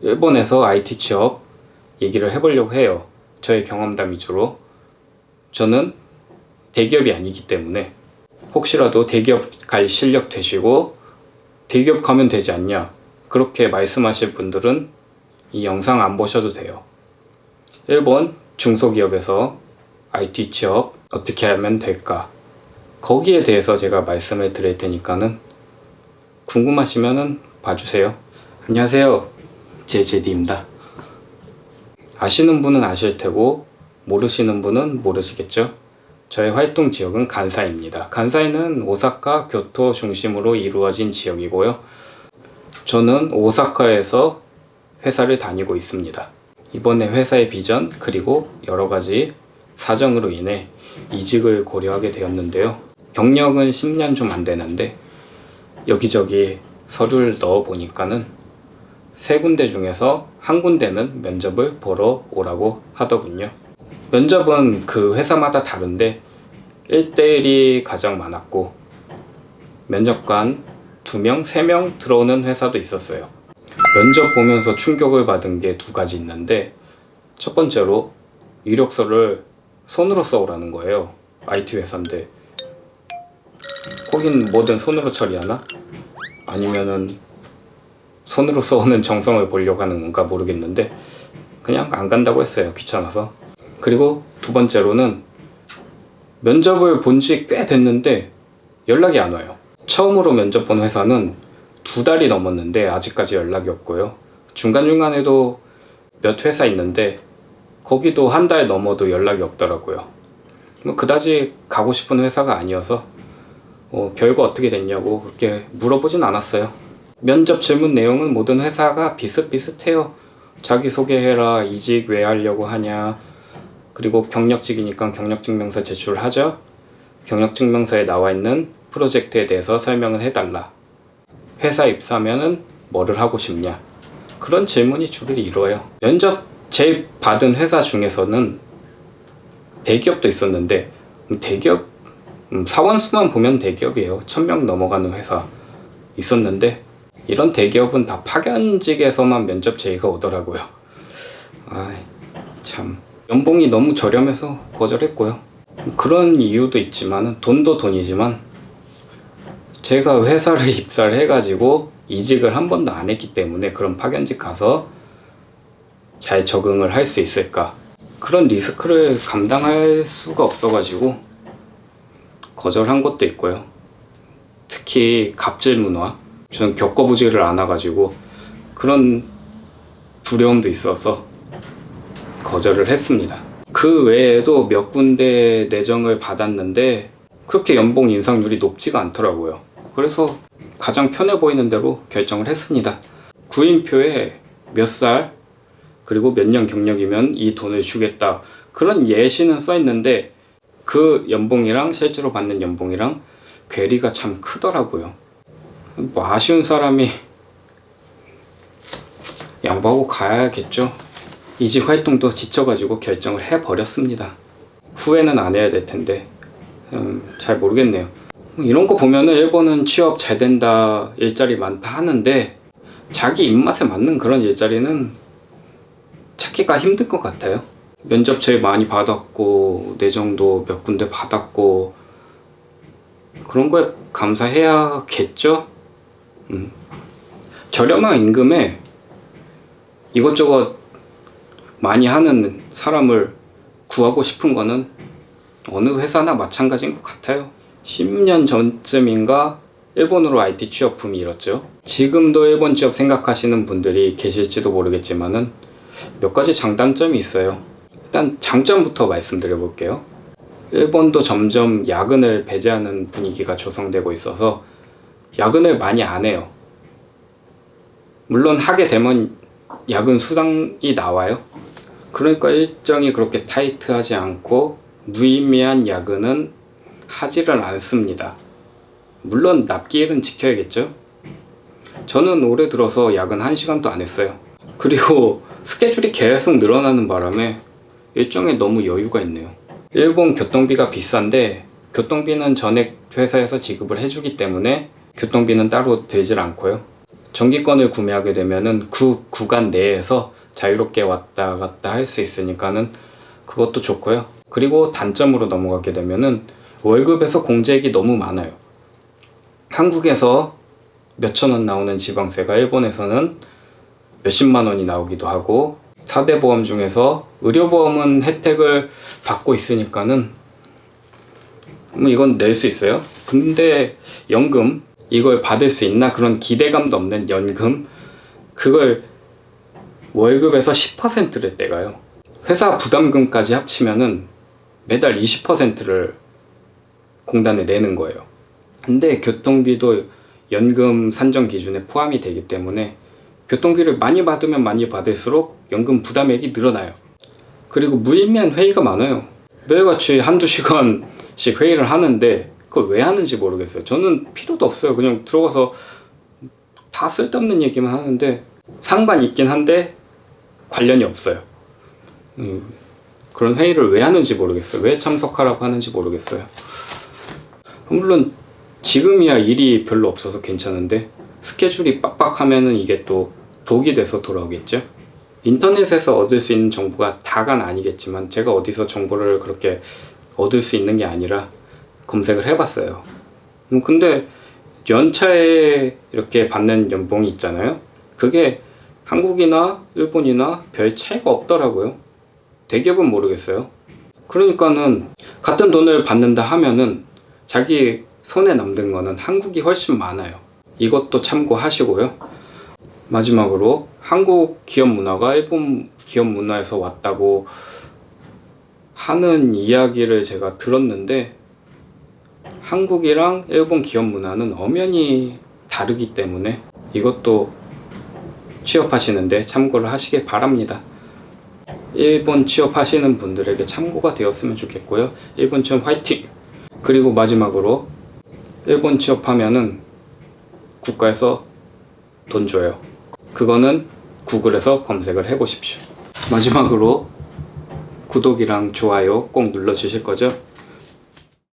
일본에서 IT 취업 얘기를 해보려고 해요. 저의 경험담 위주로. 저는 대기업이 아니기 때문에 혹시라도 대기업 갈 실력 되시고 대기업 가면 되지 않냐 그렇게 말씀하실 분들은 이 영상 안 보셔도 돼요. 일본 중소기업에서 IT 취업 어떻게 하면 될까, 거기에 대해서 제가 말씀을 드릴 테니까는 궁금하시면은 봐주세요. 안녕하세요, 제제디입니다. 아시는 분은 아실 테고 모르시는 분은 모르시겠죠. 저의 활동 지역은 간사이입니다. 간사이는 오사카, 교토 중심으로 이루어진 지역이고요. 저는 오사카에서 회사를 다니고 있습니다. 이번에 회사의 비전 그리고 여러가지 사정으로 인해 이직을 고려하게 되었는데요. 경력은 10년 좀 안 되는데 여기저기 서류를 넣어 보니까는 3군데 중에서 한 군데는 면접을 보러 오라고 하더군요. 면접은 그 회사마다 다른데 1대1이 가장 많았고 면접관 2명, 3명 들어오는 회사도 있었어요. 면접 보면서 충격을 받은 게 2가지 있는데, 첫 번째로 이력서를 손으로 써오라는 거예요. IT 회사인데 거긴 뭐든 손으로 처리하나? 아니면은 손으로 써오는 정성을 보려고 하는 건가 모르겠는데 그냥 안 간다고 했어요. 귀찮아서. 그리고 2번째로는 면접을 본 지 꽤 됐는데 연락이 안 와요. 처음으로 면접 본 회사는 2달이 넘었는데 아직까지 연락이 없고요. 중간중간에도 몇 회사 있는데 거기도 1달 넘어도 연락이 없더라고요. 뭐 그다지 가고 싶은 회사가 아니어서 결과 어떻게 됐냐고 그렇게 물어보진 않았어요. 면접 질문 내용은 모든 회사가 비슷비슷해요. 자기소개해라, 이직 왜 하려고 하냐, 그리고 경력직이니까 경력증명서 제출하죠. 경력증명서에 나와 있는 프로젝트에 대해서 설명을 해달라. 회사 입사하면은 뭐를 하고 싶냐, 그런 질문이 주를 이루어요. 면접 제일 받은 회사 중에서는 대기업도 있었는데 대기업 사원 수만 보면 대기업이에요. 1000명 넘어가는 회사 있었는데 이런 대기업은 다 파견직에서만 면접 제의가 오더라고요. 참 연봉이 너무 저렴해서 거절했고요. 그런 이유도 있지만 돈도 돈이지만 제가 회사를 입사를 해가지고 이직을 한 번도 안 했기 때문에 그런 파견직 가서 잘 적응을 할 수 있을까, 그런 리스크를 감당할 수가 없어가지고 거절한 것도 있고요. 특히 갑질 문화, 저는 겪어보지를 않아가지고 그런 두려움도 있어서 거절을 했습니다. 그 외에도 몇 군데 내정을 받았는데 그렇게 연봉 인상률이 높지가 않더라고요. 그래서 가장 편해 보이는 대로 결정을 했습니다. 구인표에 몇 살 그리고 몇 년 경력이면 이 돈을 주겠다, 그런 예시는 써 있는데 그 연봉이랑 실제로 받는 연봉이랑 괴리가 참 크더라고요. 뭐 아쉬운 사람이 양보하고 가야겠죠. 이직 활동도 지쳐가지고 결정을 해버렸습니다. 후회는 안 해야 될 텐데 잘 모르겠네요. 이런 거 보면은 일본은 취업 잘 된다, 일자리 많다 하는데 자기 입맛에 맞는 그런 일자리는 찾기가 힘든 것 같아요. 면접 제일 많이 받았고 내정도 몇 군데 받았고 그런 거에 감사해야겠죠. 저렴한 임금에 이것저것 많이 하는 사람을 구하고 싶은 거는 어느 회사나 마찬가지인 것 같아요. 10년 전쯤인가 일본으로 IT 취업 붐이 일었죠. 지금도 일본 취업 생각하시는 분들이 계실지도 모르겠지만은 몇 가지 장단점이 있어요. 일단 장점부터 말씀드려 볼게요. 일본도 점점 야근을 배제하는 분위기가 조성되고 있어서 야근을 많이 안 해요. 물론 하게 되면 야근 수당이 나와요. 그러니까 일정이 그렇게 타이트하지 않고 무의미한 야근은 하지를 않습니다. 물론 납기일은 지켜야겠죠. 저는 올해 들어서 야근 1시간도 안 했어요. 그리고 스케줄이 계속 늘어나는 바람에 일정에 너무 여유가 있네요. 일본 교통비가 비싼데 교통비는 전액 회사에서 지급을 해주기 때문에 교통비는 따로 들질 않고요. 정기권을 구매하게 되면은 그 구간 내에서 자유롭게 왔다 갔다 할 수 있으니까는 그것도 좋고요. 그리고 단점으로 넘어가게 되면은 월급에서 공제액이 너무 많아요. 한국에서 몇천 원 나오는 지방세가 일본에서는 몇십만 원이 나오기도 하고, 4대 보험 중에서 의료보험은 혜택을 받고 있으니까는 뭐 이건 낼 수 있어요. 근데 연금, 이걸 받을 수 있나 그런 기대감도 없는 연금, 그걸 월급에서 10%를 떼가요. 회사 부담금까지 합치면은 매달 20%를 공단에 내는 거예요. 근데 교통비도 연금 산정 기준에 포함이 되기 때문에 교통비를 많이 받으면 많이 받을수록 연금 부담액이 늘어나요. 그리고 무의미한 회의가 많아요. 매일같이 한두 시간씩 회의를 하는데 그걸 왜 하는지 모르겠어요. 저는 필요도 없어요. 그냥 들어가서 다 쓸데없는 얘기만 하는데 상관 있긴 한데 관련이 없어요. 그런 회의를 왜 하는지 모르겠어요. 왜 참석하라고 하는지 모르겠어요. 물론 지금이야 일이 별로 없어서 괜찮은데 스케줄이 빡빡하면은 이게 또 독이 돼서 돌아오겠죠. 인터넷에서 얻을 수 있는 정보가 다가 아니겠지만 제가 어디서 정보를 그렇게 얻을 수 있는 게 아니라 검색을 해봤어요. 근데 연차에 이렇게 받는 연봉이 있잖아요. 그게 한국이나 일본이나 별 차이가 없더라고요. 대기업은 모르겠어요. 그러니까는 같은 돈을 받는다 하면은 자기 손에 남는 거는 한국이 훨씬 많아요. 이것도 참고하시고요. 마지막으로 한국 기업 문화가 일본 기업 문화에서 왔다고 하는 이야기를 제가 들었는데, 한국이랑 일본 기업 문화는 엄연히 다르기 때문에 이것도 취업하시는데 참고를 하시길 바랍니다. 일본 취업하시는 분들에게 참고가 되었으면 좋겠고요. 일본 취업 화이팅! 그리고 마지막으로 일본 취업하면은 국가에서 돈 줘요. 그거는 구글에서 검색을 해보십시오. 마지막으로 구독이랑 좋아요 꼭 눌러주실 거죠?